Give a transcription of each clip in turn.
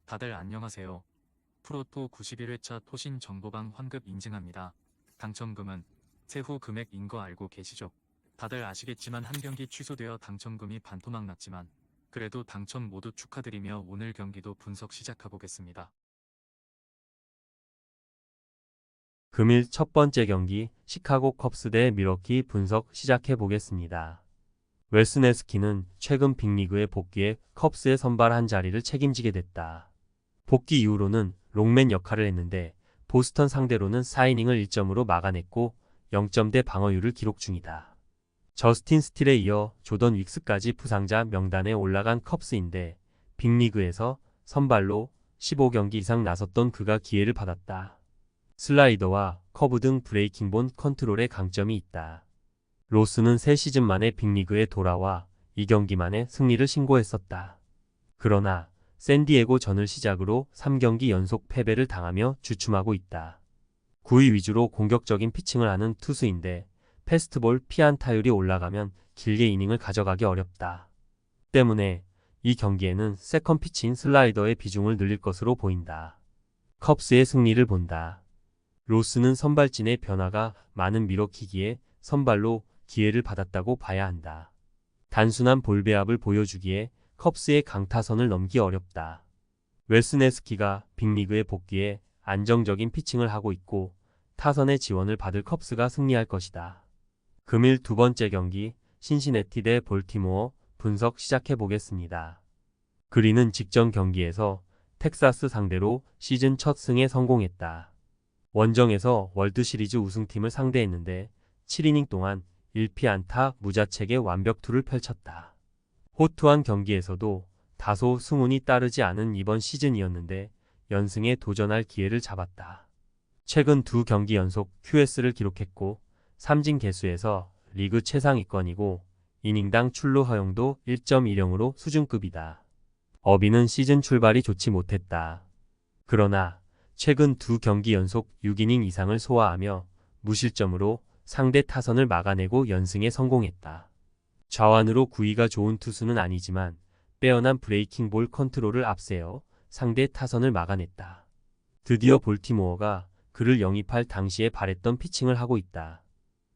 다들 안녕하세요. 프로토 91회차 토신 정보방 환급 인증합니다. 당첨금은 세후 금액인 거 알고 계시죠? 다들 아시겠지만 한 경기 취소되어 당첨금이 반토막 났지만 그래도 당첨 모두 축하드리며 오늘 경기도 분석 시작해보겠습니다. 금일 첫 번째 경기 시카고 컵스 대 밀워키 분석 시작해 보겠습니다. 웨스네스키는 최근 빅리그에 복귀해 컵스의 선발 한 자리를 책임지게 됐다. 복귀 이후로는 롱맨 역할을 했는데 보스턴 상대로는 4이닝을 1점으로 막아냈고 0점대 방어율을 기록 중이다. 저스틴 스틸에 이어 조던 윅스까지 부상자 명단에 올라간 컵스인데 빅리그에서 선발로 15경기 이상 나섰던 그가 기회를 받았다. 슬라이더와 커브 등 브레이킹본 컨트롤에 강점이 있다. 로스는 3시즌 만에 빅리그에 돌아와 2경기 만에 승리를 신고했었다. 그러나 샌디에고 전을 시작으로 3경기 연속 패배를 당하며 주춤하고 있다. 9위 위주로 공격적인 피칭을 하는 투수인데 패스트볼 피안타율이 올라가면 길게 이닝을 가져가기 어렵다. 때문에 이 경기에는 세컨 피치인 슬라이더의 비중을 늘릴 것으로 보인다. 컵스의 승리를 본다. 로스는 선발진의 변화가 많은 밀워키기에 선발로 기회를 받았다고 봐야 한다. 단순한 볼 배합을 보여주기에 컵스의 강타선을 넘기 어렵다. 웨스네스키가 빅리그에 복귀해 안정적인 피칭을 하고 있고 타선의 지원을 받을 컵스가 승리할 것이다. 금일 두 번째 경기 신시내티 대 볼티모어 분석 시작해 보겠습니다. 그린은 직전 경기에서 텍사스 상대로 시즌 첫 승에 성공했다. 원정에서 월드시리즈 우승팀을 상대했는데 7이닝 동안 1피안타 무자책의 완벽투를 펼쳤다. 호투한 경기에서도 다소 승운이 따르지 않은 이번 시즌이었는데 연승에 도전할 기회를 잡았다. 최근 두 경기 연속 QS를 기록했고 삼진 개수에서 리그 최상위권이고 이닝당 출루 허용도 1.10으로 수준급이다. 어비는 시즌 출발이 좋지 못했다. 그러나 최근 두 경기 연속 6이닝 이상을 소화하며 무실점으로 상대 타선을 막아내고 연승에 성공했다. 좌완으로 구위가 좋은 투수는 아니지만 빼어난 브레이킹 볼 컨트롤을 앞세워 상대 타선을 막아냈다. 드디어 볼티모어가 그를 영입할 당시에 바랬던 피칭을 하고 있다.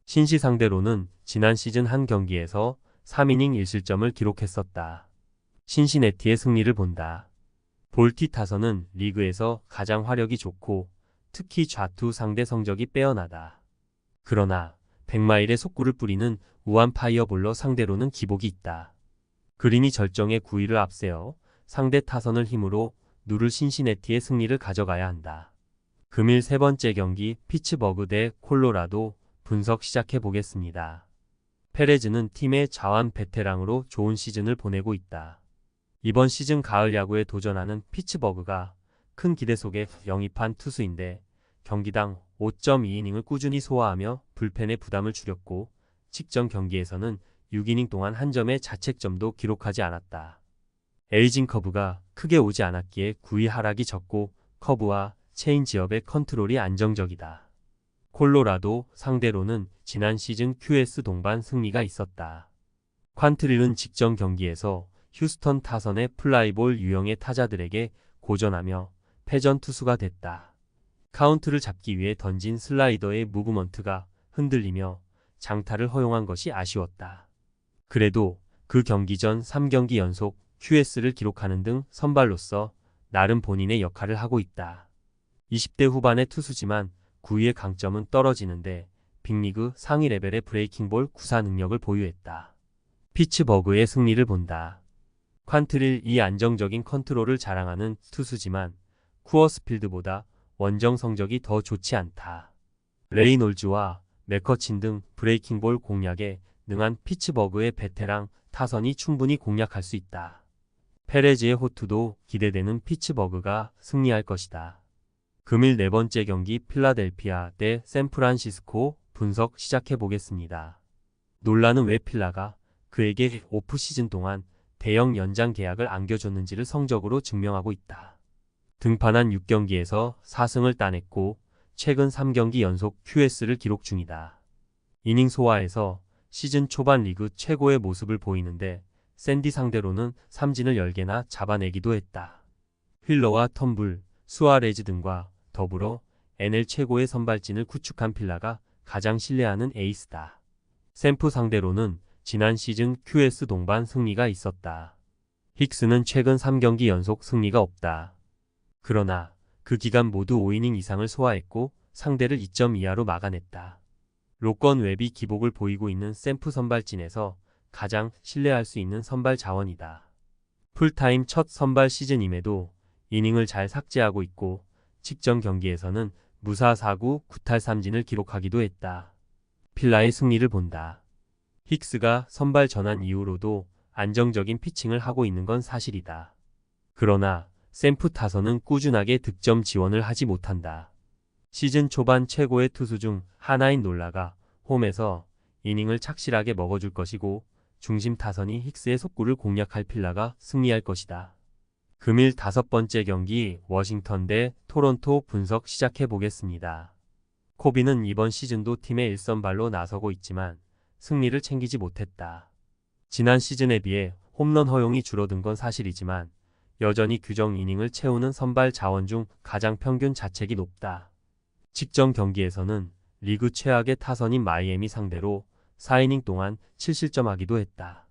신시 상대로는 지난 시즌 한 경기에서 3이닝 1실점을 기록했었다. 신시내티의 승리를 본다. 볼티 타선은 리그에서 가장 화력이 좋고 특히 좌투 상대 성적이 빼어나다. 그러나 100마일의 속구를 뿌리는 우한 파이어볼러 상대로는 기복이 있다. 그린이 절정의 9위를 앞세워 상대 타선을 힘으로 누를 신시내티의 승리를 가져가야 한다. 금일 세 번째 경기 피츠버그 대 콜로라도 분석 시작해 보겠습니다. 페레즈는 팀의 자완 베테랑으로 좋은 시즌을 보내고 있다. 이번 시즌 가을 야구에 도전하는 피츠버그가 큰 기대 속에 영입한 투수인데 경기당 5.2이닝을 꾸준히 소화하며 불펜의 부담을 줄였고 직전 경기에서는 6이닝 동안 한 점의 자책점도 기록하지 않았다. 에이징 커브가 크게 오지 않았기에 9위 하락이 적고 커브와 체인지업의 컨트롤이 안정적이다. 콜로라도 상대로는 지난 시즌 QS 동반 승리가 있었다. 퀀트릴은 직전 경기에서 휴스턴 타선의 플라이볼 유형의 타자들에게 고전하며 패전 투수가 됐다. 카운트를 잡기 위해 던진 슬라이더의 무브먼트가 흔들리며 장타를 허용한 것이 아쉬웠다. 그래도 그 경기 전 3경기 연속 QS를 기록하는 등 선발로서 나름 본인의 역할을 하고 있다. 20대 후반의 투수지만 9위의 강점은 떨어지는데 빅리그 상위 레벨의 브레이킹볼 구사 능력을 보유했다. 피츠버그의 승리를 본다. 퀀트릴 이 안정적인 컨트롤을 자랑하는 투수지만 쿠어스필드보다 원정 성적이 더 좋지 않다. 레이놀즈와 맥커친 등 브레이킹볼 공략에 능한 피츠버그의 베테랑 타선이 충분히 공략할 수 있다. 페레즈의 호투도 기대되는 피츠버그가 승리할 것이다. 금일 네 번째 경기 필라델피아 대 샌프란시스코 분석 시작해 보겠습니다. 논란은 왜 필라가 그에게 오프시즌 동안 대형 연장 계약을 안겨줬는지를 성적으로 증명하고 있다. 등판한 6경기에서 4승을 따냈고 최근 3경기 연속 QS를 기록 중이다. 이닝 소화에서 시즌 초반 리그 최고의 모습을 보이는데 샌디 상대로는 삼진을 10개나 잡아내기도 했다. 휠러와 텀블, 수아레즈 등과 더불어 NL 최고의 선발진을 구축한 필라가 가장 신뢰하는 에이스다. 샘프 상대로는 지난 시즌 QS 동반 승리가 있었다. 힉스는 최근 3경기 연속 승리가 없다. 그러나 그 기간 모두 5이닝 이상을 소화했고 상대를 2점 이하로 막아냈다. 로건 웹이 기복을 보이고 있는 샘프 선발진에서 가장 신뢰할 수 있는 선발 자원이다. 풀타임 첫 선발 시즌임에도 이닝을 잘 삭제하고 있고 직전 경기에서는 무사 4구 9탈 3진을 기록하기도 했다. 필라의 승리를 본다. 힉스가 선발 전환 이후로도 안정적인 피칭을 하고 있는 건 사실이다. 그러나 샘프 타선은 꾸준하게 득점 지원을 하지 못한다. 시즌 초반 최고의 투수 중 하나인 놀라가 홈에서 이닝을 착실하게 먹어줄 것이고 중심 타선이 힉스의 속구를 공략할 필라가 승리할 것이다. 금일 5번째 경기 워싱턴 대 토론토 분석 시작해 보겠습니다. 코비는 이번 시즌도 팀의 1선발로 나서고 있지만 승리를 챙기지 못했다. 지난 시즌에 비해 홈런 허용이 줄어든 건 사실이지만 여전히 규정 이닝을 채우는 선발 자원 중 가장 평균 자책이 높다. 직전 경기에서는 리그 최악의 타선인 마이애미 상대로 4이닝 동안 7실점하기도 했다.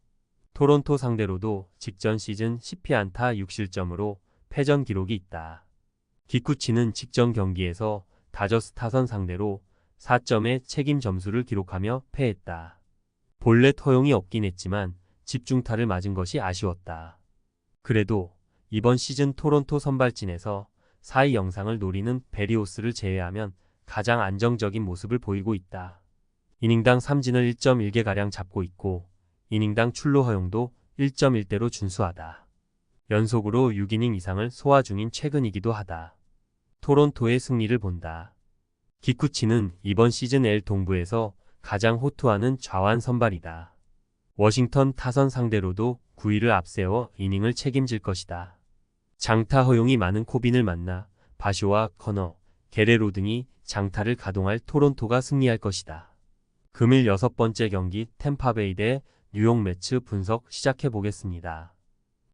토론토 상대로도 직전 시즌 10피안타 6실점으로 패전 기록이 있다. 기쿠치는 직전 경기에서 다저스 타선 상대로 4점의 책임 점수를 기록하며 패했다. 본래 허용이 없긴 했지만 집중타를 맞은 것이 아쉬웠다. 그래도 이번 시즌 토론토 선발진에서 4위 영상을 노리는 베리오스를 제외하면 가장 안정적인 모습을 보이고 있다. 이닝당 삼진을 1.1개가량 잡고 있고 이닝당 출루 허용도 1.1대로 준수하다. 연속으로 6이닝 이상을 소화 중인 최근이기도 하다. 토론토의 승리를 본다. 기쿠치는 이번 시즌 L 동부에서 가장 호투하는 좌완 선발이다. 워싱턴 타선 상대로도 9위를 앞세워 이닝을 책임질 것이다. 장타 허용이 많은 코빈을 만나 바쇼와 커너, 게레로 등이 장타를 가동할 토론토가 승리할 것이다. 금일 6번째 경기 템파베이 대 뉴욕 매츠 분석 시작해 보겠습니다.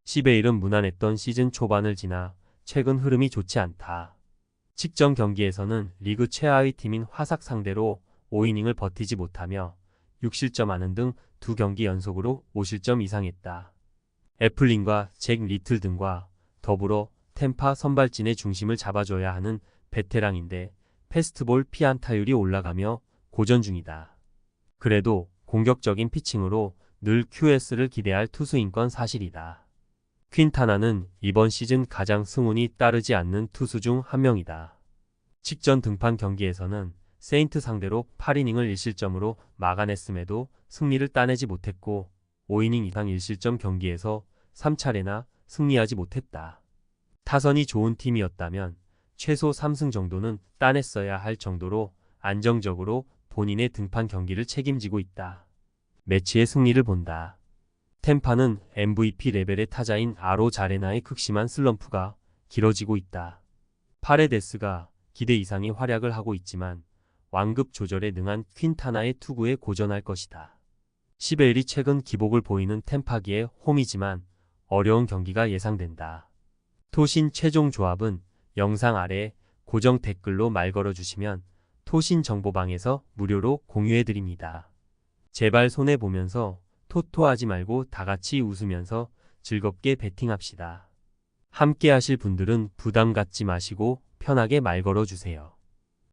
시베일은 무난했던 시즌 초반을 지나 최근 흐름이 좋지 않다. 직전 경기에서는 리그 최하위 팀인 화삭 상대로 5이닝을 버티지 못하며 6실점하는 등 2경기 연속으로 5실점 이상했다. 애플린과 잭 리틀 등과 더불어 템파 선발진의 중심을 잡아줘야 하는 베테랑인데 패스트볼 피안타율이 올라가며 고전 중이다. 그래도 공격적인 피칭으로 늘 QS를 기대할 투수인 건 사실이다. 퀸타나는 이번 시즌 가장 승운이 따르지 않는 투수 중 한 명이다. 직전 등판 경기에서는 세인트 상대로 8이닝을 1실점으로 막아냈음에도 승리를 따내지 못했고 5이닝 이상 1실점 경기에서 3차례나 승리하지 못했다. 타선이 좋은 팀이었다면 최소 3승 정도는 따냈어야 할 정도로 안정적으로 본인의 등판 경기를 책임지고 있다. 매치의 승리를 본다. 템파는 MVP 레벨의 타자인 아로 자레나의 극심한 슬럼프가 길어지고 있다. 파레데스가 기대 이상의 활약을 하고 있지만 완급 조절에 능한 퀸타나의 투구에 고전할 것이다. 시베일이 최근 기복을 보이는 템파기의 홈이지만 어려운 경기가 예상된다. 토신 최종 조합은 영상 아래 고정 댓글로 말 걸어주시면 토신 정보방에서 무료로 공유해드립니다. 제발 손해보면서 토토하지 말고 다같이 웃으면서 즐겁게 베팅합시다. 함께 하실 분들은 부담 갖지 마시고 편하게 말 걸어주세요.